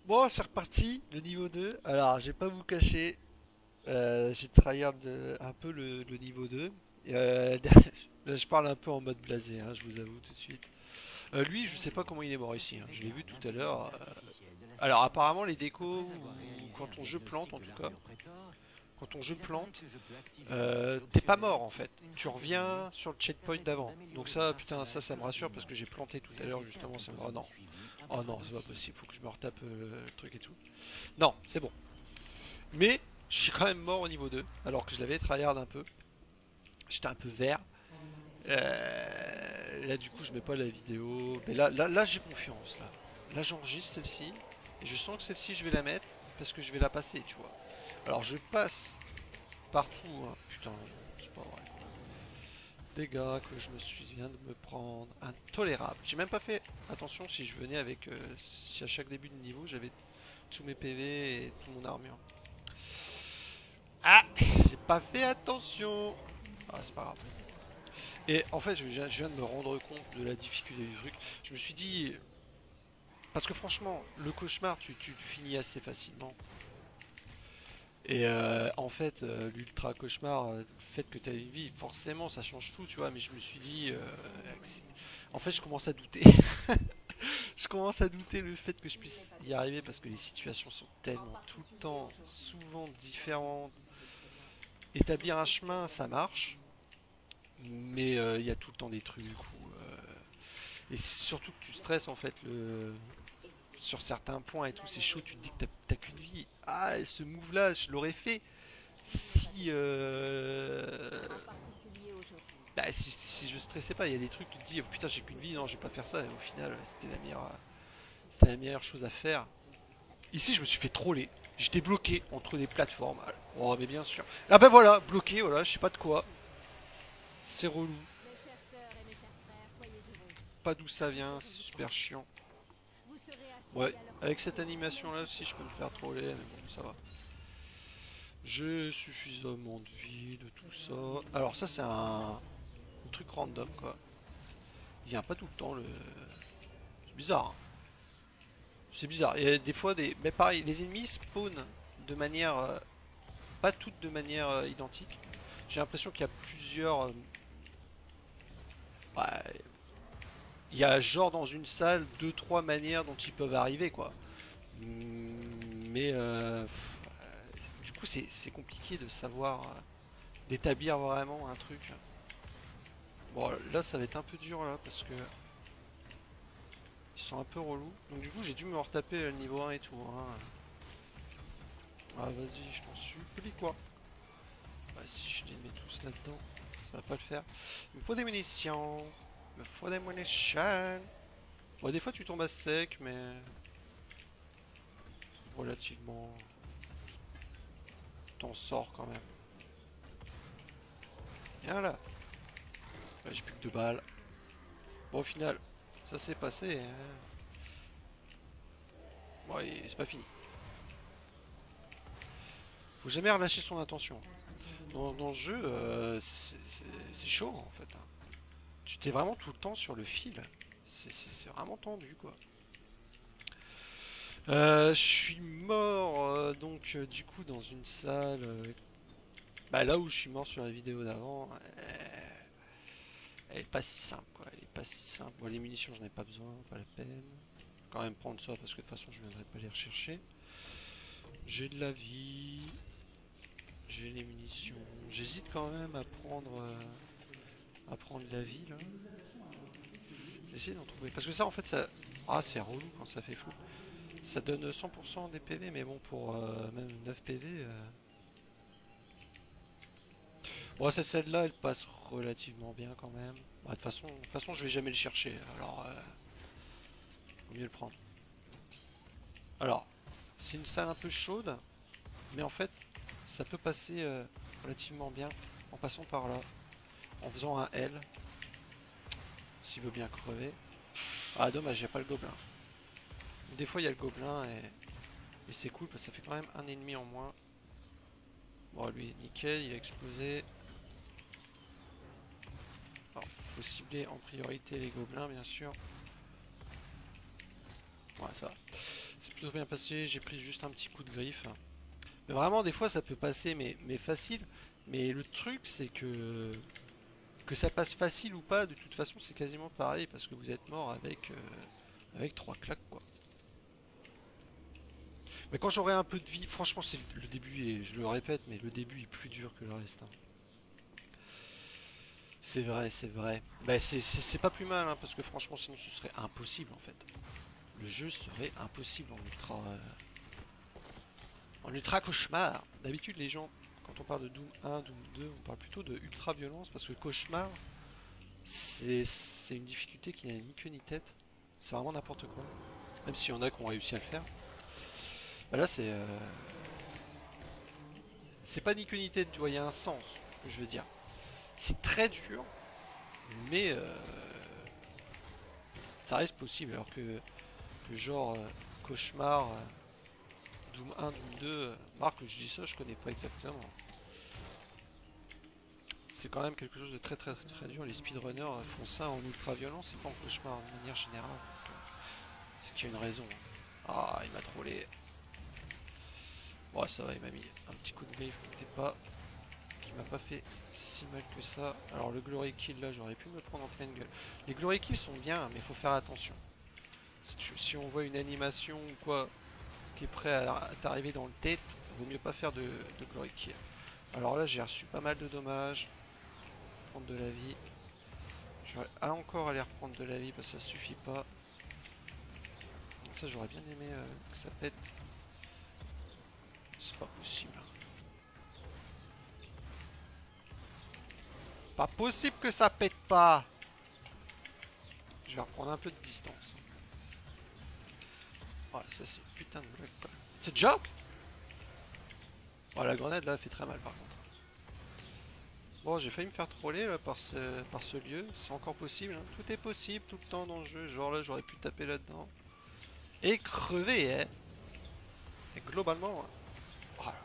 Bon, c'est reparti, le niveau 2. Alors, je vais pas vous cacher, j'ai tryhard un peu le niveau 2. Là, je parle un peu en mode blasé, hein, je vous avoue tout de suite. Lui, je sais pas comment il est mort ici, hein, je l'ai vu tout à l'heure. Alors, apparemment, les décos, ou quand ton jeu plante en tout cas, quand ton jeu plante, t'es pas mort en fait. Tu reviens sur le checkpoint d'avant. Donc ça, putain, ça me rassure parce que j'ai planté tout à l'heure justement. Oh non, oh non, c'est pas possible, faut que je me retape le truc et tout. Non, c'est bon. Mais je suis quand même mort au niveau 2, alors que je l'avais tryhard un peu. J'étais un peu vert. Là, du coup, je mets pas la vidéo. Mais là j'ai confiance. Là j'enregistre celle-ci. Et je sens que celle-ci, je vais la mettre parce que je vais la passer, tu vois. Alors, je passe partout, hein. Putain, c'est pas vrai. Dégâts que je me suis viens de me prendre. Intolérable. J'ai même pas fait attention si je venais avec. Si à chaque début de niveau, j'avais tous mes PV et toute mon armure. Ah, j'ai pas fait attention. Ah, c'est pas grave. Et en fait, je viens de me rendre compte de la difficulté du truc. Je me suis dit, parce que franchement, le cauchemar, tu finis assez facilement. Et en fait, l'ultra cauchemar, le fait que tu as une vie, forcément, ça change tout, tu vois. Mais je me suis dit, en fait, je commence à douter. Je commence à douter le fait que je puisse y arriver parce que les situations sont tellement tout le temps, souvent différentes. Établir un chemin, ça marche. Mais il y a tout le temps des trucs où, et c'est surtout que tu stresses en fait sur certains points et tout, c'est chaud, tu te dis que t'as qu'une vie. Ah, et ce move là, je l'aurais fait si, si je stressais pas. Il y a des trucs, tu te dis, oh, putain, j'ai qu'une vie, non, je vais pas faire ça. Et au final, c'était la meilleure chose à faire. Ici, je me suis fait troller. J'étais bloqué entre les plateformes. Oh, mais bien sûr. Ah ben voilà, bloqué, voilà, je sais pas de quoi. C'est relou. Pas d'où ça vient, c'est super chiant. Ouais, avec cette animation là aussi, je peux me faire troller, mais bon, ça va. J'ai suffisamment de vie, de tout ça. Alors, ça, c'est un truc random quoi. Il vient pas tout le temps le. C'est bizarre, hein. C'est bizarre. Il y a des fois des. Mais pareil, les ennemis spawnent de manière. Pas toutes de manière identique. J'ai l'impression qu'il y a plusieurs. Bah, il y a genre dans une salle deux trois manières dont ils peuvent arriver quoi. Mais du coup c'est compliqué de savoir d'établir vraiment un truc. Bon là ça va être un peu dur là parce que ils sont un peu relous. Donc du coup j'ai dû me retaper le niveau 1 et tout, hein. Ah vas-y je t'en supplie quoi. Bah si je les mets tous là-dedans, ça va pas le faire. Il me faut des munitions. Il me faut des munitions. Bon des fois tu tombes à sec mais relativement t'en sors quand même. Et voilà. Ouais, j'ai plus que 2 balles. Bon, au final, ça s'est passé, hein. Bon, c'est pas fini. Faut jamais relâcher son intention. Dans le jeu, c'est chaud en fait, hein. Tu t'es vraiment tout le temps sur le fil. C'est vraiment tendu quoi. Je suis mort donc du coup dans une salle. Bah là où je suis mort sur la vidéo d'avant, elle est pas si simple quoi. Elle est pas si simple. Bon, les munitions j'en ai pas besoin, pas la peine. Quand même prendre ça parce que de toute façon je viendrai pas les rechercher. J'ai de la vie, j'ai les munitions. J'hésite quand même à prendre la vie là. J'essaie d'en trouver. Parce que ça en fait ça. Ah c'est relou quand ça fait flou. Ça donne 100% des PV mais bon pour même 9 PV. Bon cette celle là elle passe relativement bien quand même. Bah, de toute façon je vais jamais le chercher. Alors vaut mieux le prendre. Alors c'est une salle un peu chaude. Mais en fait ça peut passer relativement bien en passant par là. En faisant un L. S'il veut bien crever. Ah dommage, il n'y a pas le gobelin. Des fois il y a le gobelin et c'est cool parce que ça fait quand même un ennemi en moins. Bon lui nickel, il a explosé. Alors faut cibler en priorité les gobelins bien sûr. Ouais ça va. C'est plutôt bien passé, j'ai pris juste un petit coup de griffe. Mais vraiment, des fois, ça peut passer, mais facile. Mais le truc, c'est que ça passe facile ou pas, de toute façon, c'est quasiment pareil parce que vous êtes mort avec trois claques, quoi. Mais quand j'aurai un peu de vie, franchement, c'est le début, et je le répète, mais le début est plus dur que le reste, hein. C'est vrai, c'est vrai. Bah, c'est pas plus mal, hein, parce que franchement, sinon, ce serait impossible, en fait. Le jeu serait impossible en ultra cauchemar. D'habitude, les gens, quand on parle de Doom 1, Doom 2, on parle plutôt de ultra violence parce que cauchemar, c'est une difficulté qui n'a ni queue ni tête. C'est vraiment n'importe quoi. Même s'il y en a qui ont réussi à le faire. Bah là, c'est pas ni queue ni tête, tu vois, il y a un sens, que je veux dire. C'est très dur, mais ça reste possible. Alors que genre cauchemar, Doom 1, Doom 2, Marc, je dis ça, je connais pas exactement. C'est quand même quelque chose de très très très dur. Les speedrunners font ça en ultra violent, c'est pas en cauchemar de manière générale. C'est qu'il y a une raison. Ah, il m'a trollé. Bon, ça va, il m'a mis un petit coup de griffe qui m'a pas fait si mal que ça. Alors le glory kill là, j'aurais pu me prendre en pleine gueule. Les glory kills sont bien, mais il faut faire attention. Si on voit une animation ou quoi qui est prêt à t'arriver dans le tête, vaut mieux pas faire de glory kill. Alors là, j'ai reçu pas mal de dommages. Prendre de la vie. Je vais encore aller reprendre de la vie parce que ça suffit pas. Ça, j'aurais bien aimé que ça pète. C'est pas possible. Pas possible que ça pète pas. Je vais reprendre un peu de distance. Ouais, ça c'est putain de blague quoi. C'est joke. Oh, la grenade là fait très mal par contre. Bon, j'ai failli me faire troller là, par ce lieu. C'est encore possible, hein. Tout est possible tout le temps dans le jeu. Genre là, j'aurais pu taper là-dedans. Et crever, hein. Et globalement, oh là,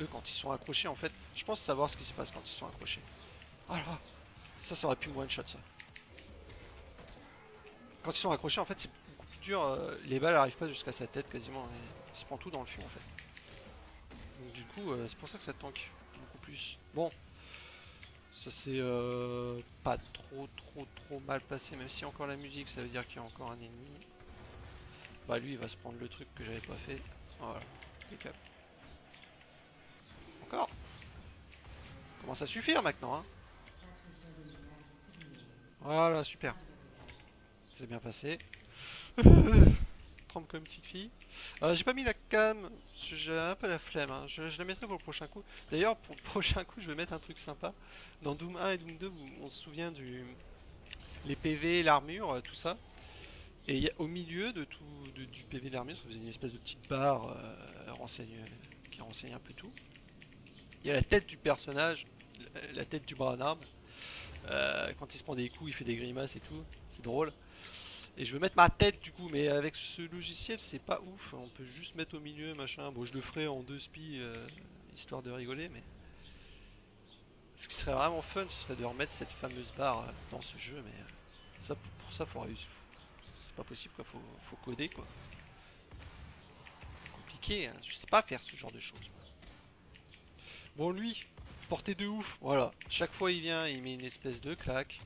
eux quand ils sont accrochés, en fait, je pense savoir ce qui se passe quand ils sont accrochés. Oh là, ça aurait pu me one-shot ça. Quand ils sont accrochés, en fait, c'est beaucoup plus dur. Les balles arrivent pas jusqu'à sa tête quasiment. Il se prend tout dans le fion en fait. Donc du coup, c'est pour ça que ça tank beaucoup plus. Bon, ça c'est pas trop mal passé, même si encore la musique, ça veut dire qu'il y a encore un ennemi. Bah lui, il va se prendre le truc que j'avais pas fait. Voilà, impeccable. Encore. Commence à suffire maintenant, hein. Voilà, super. C'est bien passé. Trempe comme une petite fille. J'ai pas mis la cam, j'ai un peu la flemme, hein. Je la mettrai pour le prochain coup. D'ailleurs, pour le prochain coup, je vais mettre un truc sympa. Dans Doom 1 et Doom 2, on se souvient les PV, l'armure, tout ça. Et au milieu de tout, du PV de l'armure, ça faisait une espèce de petite barre qui renseigne un peu tout. Il y a la tête du personnage, la tête du bras d'arme. Quand il se prend des coups, il fait des grimaces et tout. C'est drôle. Et je veux mettre ma tête du coup, mais avec ce logiciel, c'est pas ouf. On peut juste mettre au milieu, machin. Bon, je le ferai en deux spi, histoire de rigoler, mais ce qui serait vraiment fun, ce serait de remettre cette fameuse barre dans ce jeu, mais ça, pour ça, faut réussir. C'est pas possible, quoi. Faut coder, quoi. Compliqué, hein. Je sais pas faire ce genre de choses. Bon, lui, portée de ouf. Voilà. Chaque fois, il vient, il met une espèce de claque.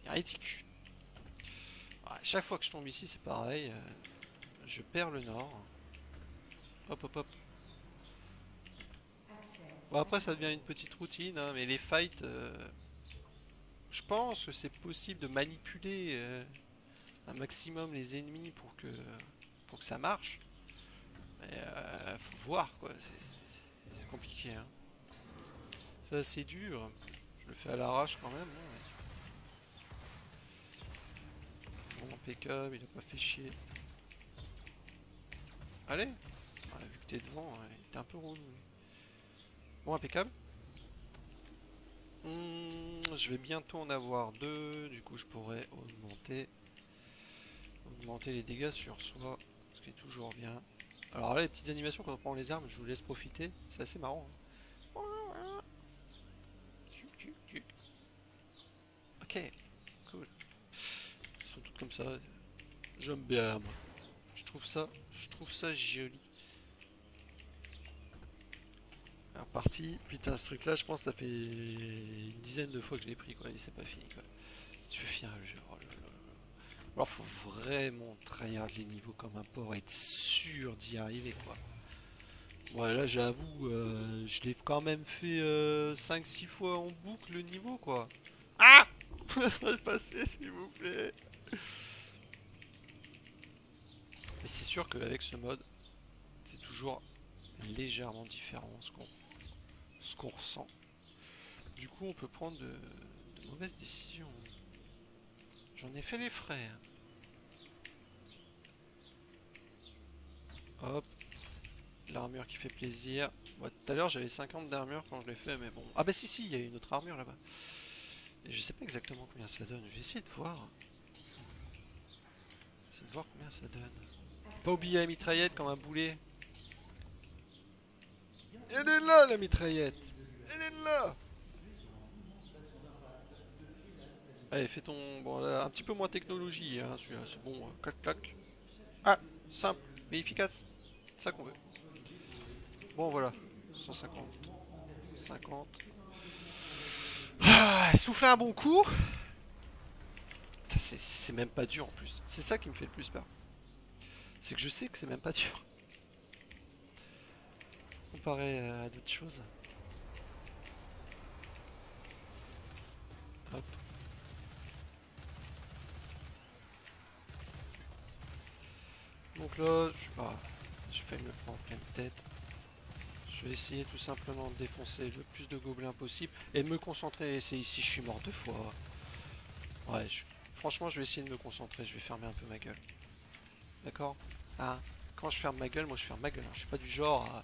Il est ridicule. Chaque fois que je tombe ici, c'est pareil. Je perds le nord. Hop, hop, hop. Bon, après, ça devient une petite routine, hein, mais les fights, je pense que c'est possible de manipuler un maximum les ennemis pour que ça marche. Mais faut voir, quoi. C'est compliqué, hein. C'est assez dur. Je le fais à l'arrache quand même, hein, mais... Bon, impeccable, il a pas fait chier. Allez. Vu que t'es devant, il était un peu relou. Bon, impeccable. Je vais bientôt en avoir deux, du coup je pourrais augmenter les dégâts sur soi, ce qui est toujours bien. Alors là, les petites animations quand on prend les armes, je vous laisse profiter, c'est assez marrant, hein. Ok, cool. Elles sont toutes comme ça. J'aime bien, moi. Je trouve ça joli. Alors parti, putain ce truc là je pense que ça fait une dizaine de fois que je l'ai pris quoi, et c'est pas fini quoi. Si tu veux finir le jeu, oh là là là là. Alors faut vraiment tryhard les niveaux comme un porc, être sûr d'y arriver quoi. Ouais là j'avoue, je l'ai quand même fait 5-6 fois en boucle le niveau quoi. Ah passez s'il vous plaît. Mais c'est sûr qu'avec ce mode, c'est toujours légèrement différent ce qu'on ressent. Du coup, on peut prendre de mauvaises décisions. J'en ai fait les frais. Hop, l'armure qui fait plaisir. Moi, tout à l'heure, j'avais 50 d'armure quand je l'ai fait, mais bon. Ah bah si, il y a une autre armure là-bas. Et je sais pas exactement combien ça donne. Je vais essayer de voir. Essayer de voir combien ça donne. Pas oublier la mitraillette comme un boulet. Elle est là, la mitraillette. Elle est là. Allez, fais ton... Bon, là, un petit peu moins technologie, hein, celui-là, c'est bon, clac, clac. Ah, simple, mais efficace. C'est ça qu'on veut. Bon, voilà. 150. 50. Ah, souffler un bon coup. C'est même pas dur en plus. C'est ça qui me fait le plus peur. C'est que je sais que c'est même pas dur. Comparé à d'autres choses. Hop. Donc là, j'ai failli me prendre en pleine tête. Je vais essayer tout simplement de défoncer le plus de gobelins possible et de me concentrer. C'est ici, je suis mort 2 fois. Ouais, franchement, je vais essayer de me concentrer. Je vais fermer un peu ma gueule. D'accord. Hein. Quand je ferme ma gueule, moi je ferme ma gueule. Hein. Je suis pas du genre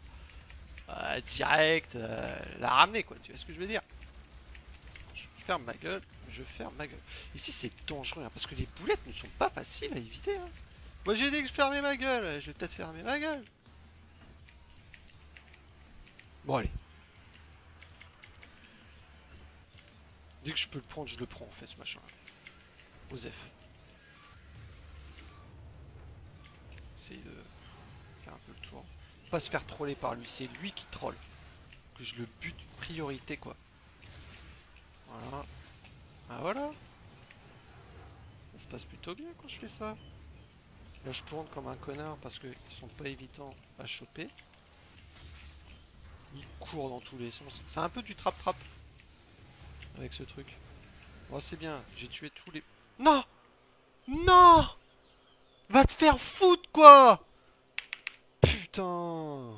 à direct la ramener, quoi. Tu vois ce que je veux dire? Je ferme ma gueule, je ferme ma gueule. Ici, c'est dangereux hein, parce que les boulettes ne sont pas faciles à éviter. Hein. Moi j'ai dit que je fermais ma gueule. Je vais peut-être fermer ma gueule. Bon, allez. Dès que je peux le prendre, je le prends en fait, ce machin. Osef. Essaye de faire un peu le tour. Pas se faire troller par lui, c'est lui qui troll. Que je le bute priorité quoi. Voilà. Ah voilà. Ça se passe plutôt bien quand je fais ça. Là je tourne comme un connard parce qu'ils sont pas évidents à choper. Il court dans tous les sens. C'est un peu du trap-trap. Avec ce truc. Bon c'est bien, j'ai tué tous les... Non. Non. Va te faire foutre quoi. Putain.